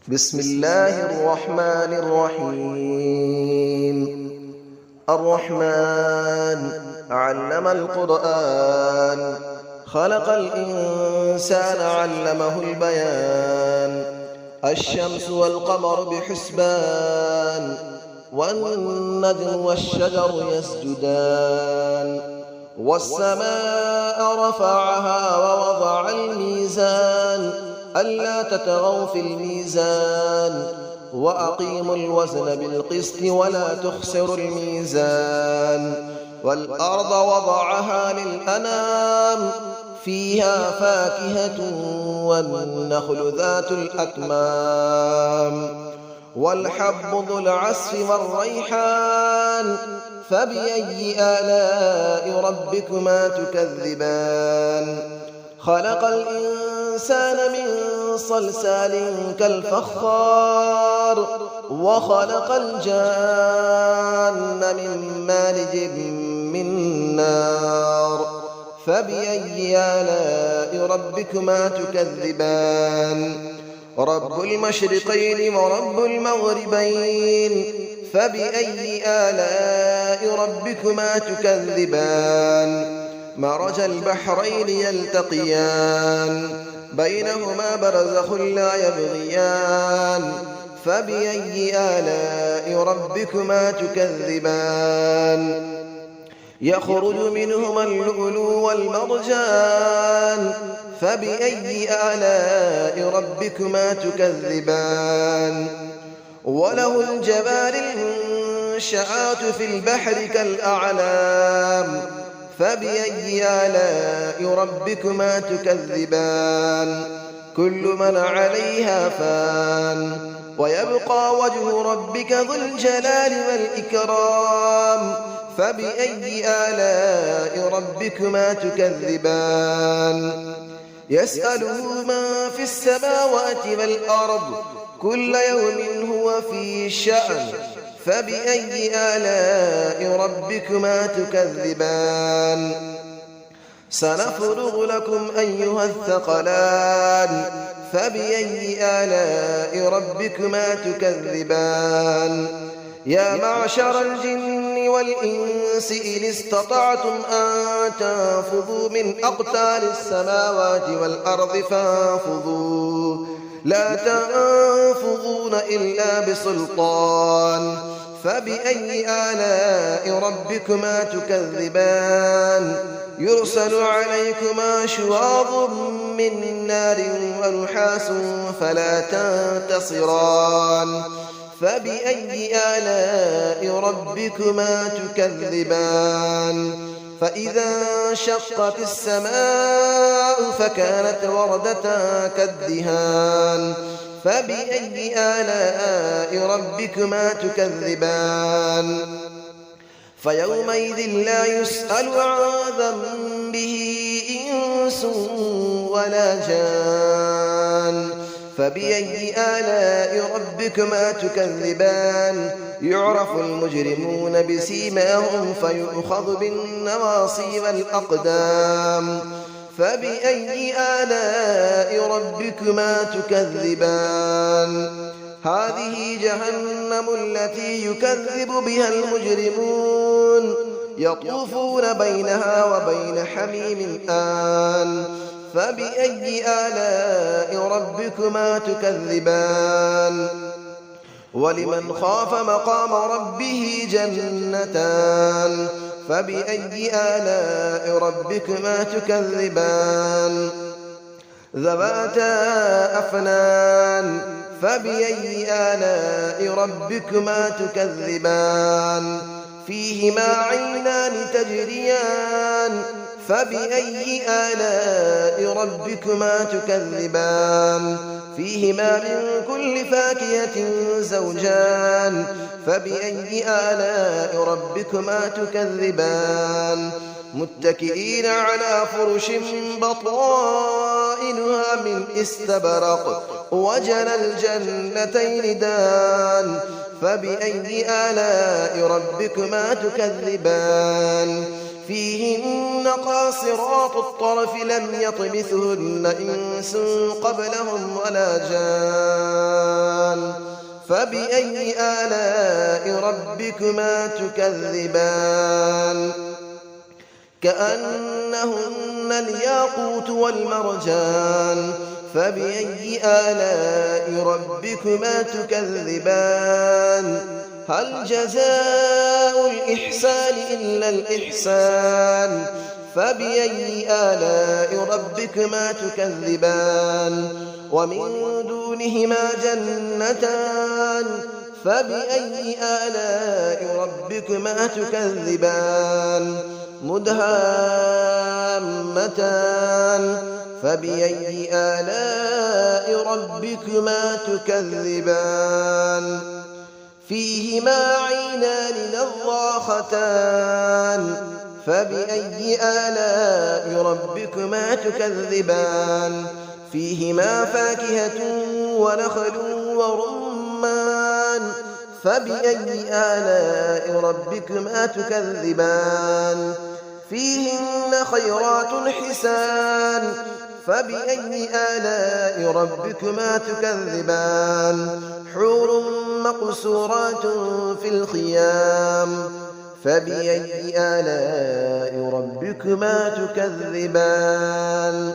بسم الله الرحمن الرحيم. الرحمن علم القرآن، خلق الإنسان علمه البيان. الشمس والقمر بحسبان، والنجم والشجر يسجدان. والسماء رفعها ووضع الميزان، ألا تطغوا في الميزان، وأقيموا الوزن بالقسط ولا تخسروا الميزان. والأرض وضعها للأنام، فيها فاكهة والنخل ذات الأكمام، والحب ذو العصف والريحان. فبأي آلاء ربكما تكذبان؟ خلق الإنسان من صلصال كالفخار، وخلق الجان من مارج من نار. فبأي آلاء ربكما تكذبان؟ رب المشرقين ورب المغربين. فبأي آلاء ربكما تكذبان؟ مرج البحرين يلتقيان، بينهما برزخ لا يبغيان. فبأي آلاء ربكما تكذبان؟ يخرج منهما اللؤلؤ والمرجان. فبأي آلاء ربكما تكذبان؟ وله الجوار المنشآت في البحر كالأعلام. فبأي آلاء ربكما تكذبان؟ كل من عليها فان، ويبقى وجه ربك ذو الجلال والإكرام. فبأي آلاء ربكما تكذبان؟ يسأله من في السماوات والأرض، كل يوم هو في شأن. فبأي آلاء ربكما تكذبان؟ سنفرغ لكم أيها الثقلان. فبأي آلاء ربكما تكذبان؟ يا معشر الجن والإنس إن استطعتم أن تنفذوا من أقطار السماوات والأرض فانفذوا، لا تنفذون إلا بسلطان. فبأي آلاء ربكما تكذبان؟ يرسل عليكما شواظ من نار ونحاس فلا تنتصران. فبأي آلاء ربكما تكذبان؟ فإذا انشقت السماء فكانت وردة كالدهان. فبأي آلاء ربكما تكذبان؟ فيومئذ لا يسأل عن ذنبه إنس ولا جان. فبأي آلاء ربكما تكذبان؟ يعرف المجرمون بسيماهم فيؤخذ بالنواصي والأقدام. فبأي آلاء ربكما تكذبان؟ هذه جهنم التي يكذب بها المجرمون، يطوفون بينها وبين حميم آن. فبأي آلاء ربكما تكذبان؟ ولمن خاف مقام ربه جنتان. فبأي آلاء ربكما تكذبان؟ ذواتا أفنان. فبأي آلاء ربكما تكذبان؟ فيهما عينان تجريان. فبأي آلاء ربكما تكذبان؟ فيهما من كل فاكهة زوجان. فبأي آلاء ربكما تكذبان؟ متكئين على فرش بطائنها من استبرق، وجنى الجنتين دان. فبأي آلاء ربكما تكذبان؟ فيهن قاصرات الطرف لم يطمثهن إنس قبلهم ولا جان. فبأي آلاء ربكما تكذبان كأنهن الياقوت والمرجان فبأي آلاء ربكما تكذبان هل جزاء الإحسان إلا الإحسان فبأي آلاء ربكما تكذبان ومن دونهما جنتان فبأي آلاء ربكما تكذبان مدهامتان فبأي آلاء ربكما تكذبان فيهما عينان نضاختان فبأي آلاء ربكما تكذبان فيهما فاكهة ونخل ورمان فبأي آلاء ربكما تكذبان فيهن خيرات حسان فبأي آلاء ربكما تكذبان حور مقصورات في الخيام فبأي آلاء ربكما تكذبان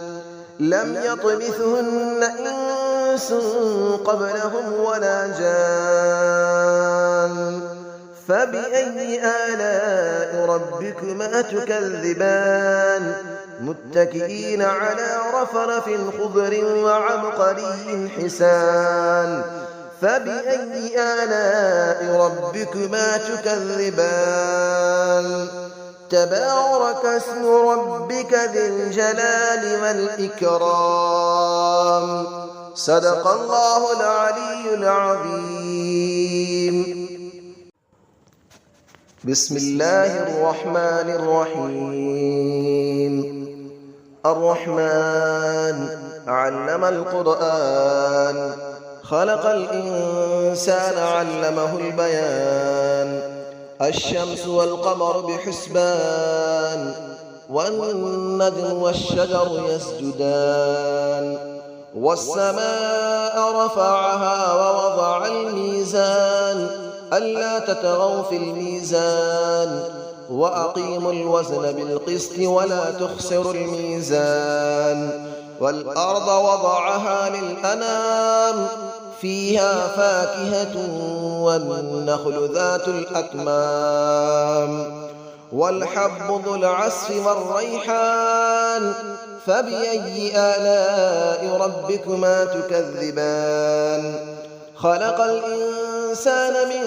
لم يطمثهن إنس قبلهم ولا جان فبأي آلاء ربكما تكذبان متكئين على رفرف خضر وعبقري حسان فبأي آلاء ربكما تكذبان تبارك اسم ربك ذي الجلال والإكرام صدق الله العلي العظيم بسم الله الرحمن الرحيم الرحمن علم القرآن خلق الإنسان علمه البيان الشمس والقمر بحسبان والنجم والشجر يسجدان والسماء رفعها ووضع الميزان ألا تطغوا في الميزان وأقيموا الوزن بالقسط ولا تخسروا الميزان والأرض وضعها للأنام فيها فاكهة والنخل ذات الأكمام والحب ذو العصف والريحان فبأي آلاء ربكما تكذبان خلق الإنسان من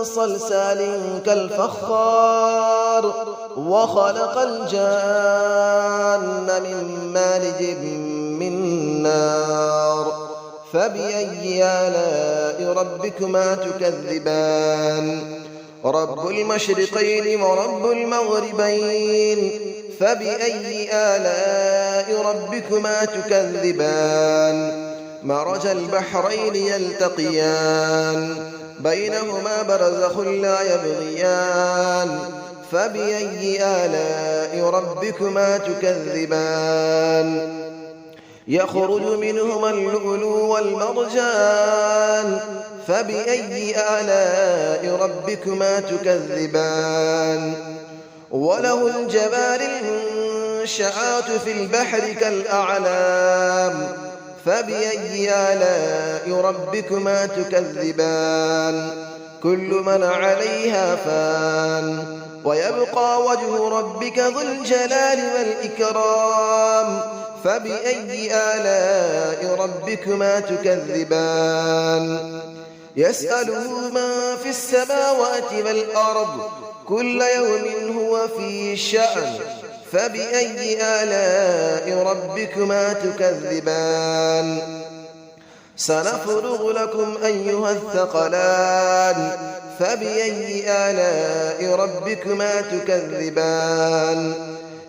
صلصال كالفخار وخلق الجان من مارج من نار فبأي آلاء ربكما تكذبان رب المشرقين ورب المغربين فبأي آلاء ربكما تكذبان مرج البحرين يلتقيان بينهما برزخ لا يبغيان فبأي آلاء ربكما تكذبان يخرج منهما اللؤلؤ والمرجان فبأي آلاء ربكما تكذبان وله الجبال المنشآت في البحر كالأعلام فبأي آلاء ربكما تكذبان كل من عليها فان ويبقى وجه ربك ذو الجلال والإكرام فبأي آلاء ربكما تكذبان يسأله من في السماوات والأرض كل يوم هو في شأن فبأي آلاء ربكما تكذبان سنفرغ لكم أيها الثقلان فبأي آلاء ربكما تكذبان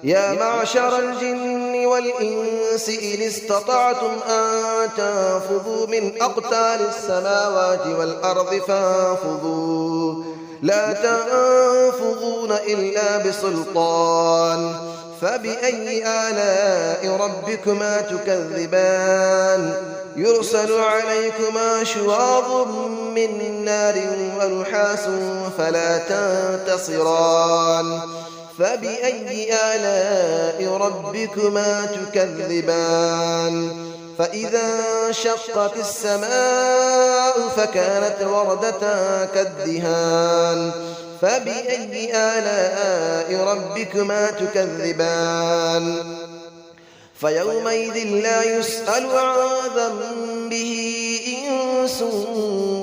يا معشر الجن والإنس إن استطعتم أن تنفذوا من أقطار السماوات والأرض فانفذوا لا تنفذون إلا بسلطان فبأي آلاء ربكما تكذبان يرسل عليكما شواظ من نار ونحاس فلا تنتصران فبأي آلاء ربكما تكذبان فإذا انشقت السماء فكانت وردة كالدهان فبأي آلاء ربكما تكذبان فيومئذ لا يسأل عن ذنبه إنس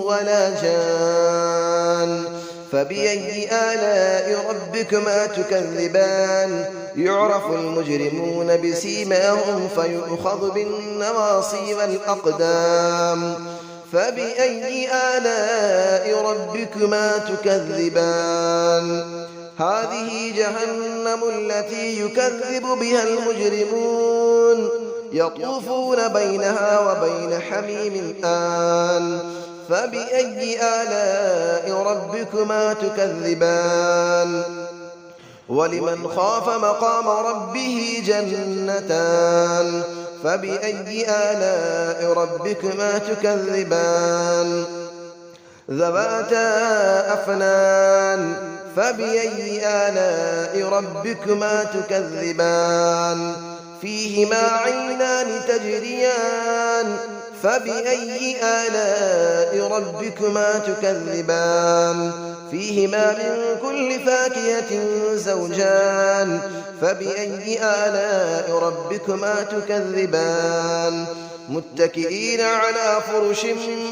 ولا جان فبأي آلاء ربكما تكذبان يعرف المجرمون بسيماهم فيؤخذ بالنواصي والأقدام فبأي آلاء ربكما تكذبان هذه جهنم التي يكذب بها المجرمون يطوفون بينها وبين حميم آن فبأي آلاء ربكما تكذبان ولمن خاف مقام ربه جنتان فبأي آلاء ربكما تكذبان ذواتا أفنان فبأي آلاء ربكما تكذبان فيهما عينان تجريان فبأي آلاء ربكما تكذبان فيهما من كل فاكهة زوجان فبأي آلاء ربكما تكذبان متكئين على فرش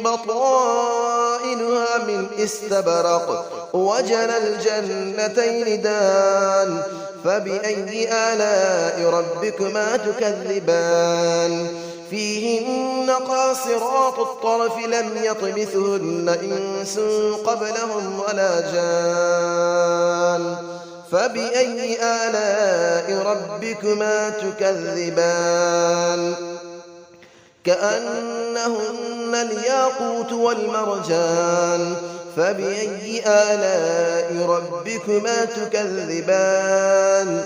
بطائنها من استبرق وجنى الجنتين دان فبأي آلاء ربكما تكذبان فيهن قاصرات الطرف لم يطمثهن إنس قبلهم ولا جان فبأي آلاء ربكما تكذبان كأنهن الياقوت والمرجان فبأي آلاء ربكما تكذبان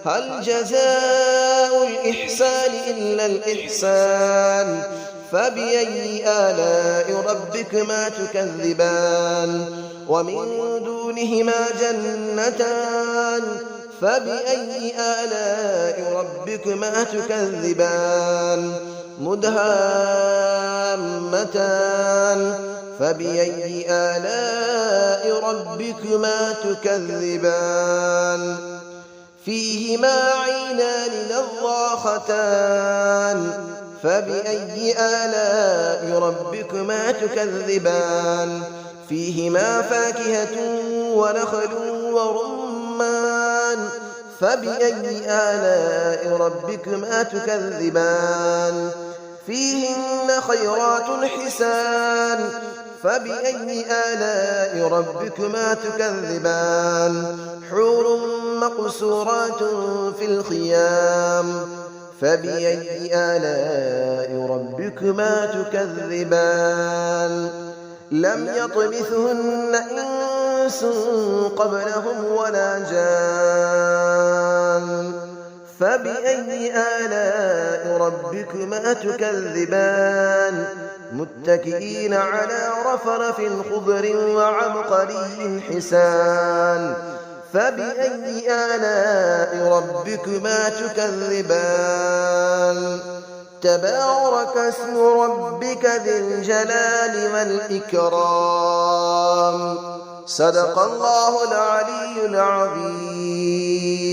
هل جزاء الإحسان إلا الإحسان فبأي آلاء ربكما تكذبان ومن دونهما جنتان فبأي آلاء ربكما تكذبان مدهامتان فبأي آلاء ربكما تكذبان فيهما عينان نضاختان فبأي آلاء ربكما تكذبان فيهما فاكهة ونخل ورمان فبأي آلاء ربكما تكذبان فيهن خيرات حسان فبأي آلاء ربكما تكذبان حور مقصورات في الخيام فبأي آلاء ربكما تكذبان لم يطمثهن إنس قبلهم ولا جان فبأي آلاء ربكما تكذبان متكئين على رفرف خضر وعبقري حسان فبأي آلاء ربكما تكذبان تبارك اسم ربك ذي الجلال والإكرام صدق الله العلي العظيم.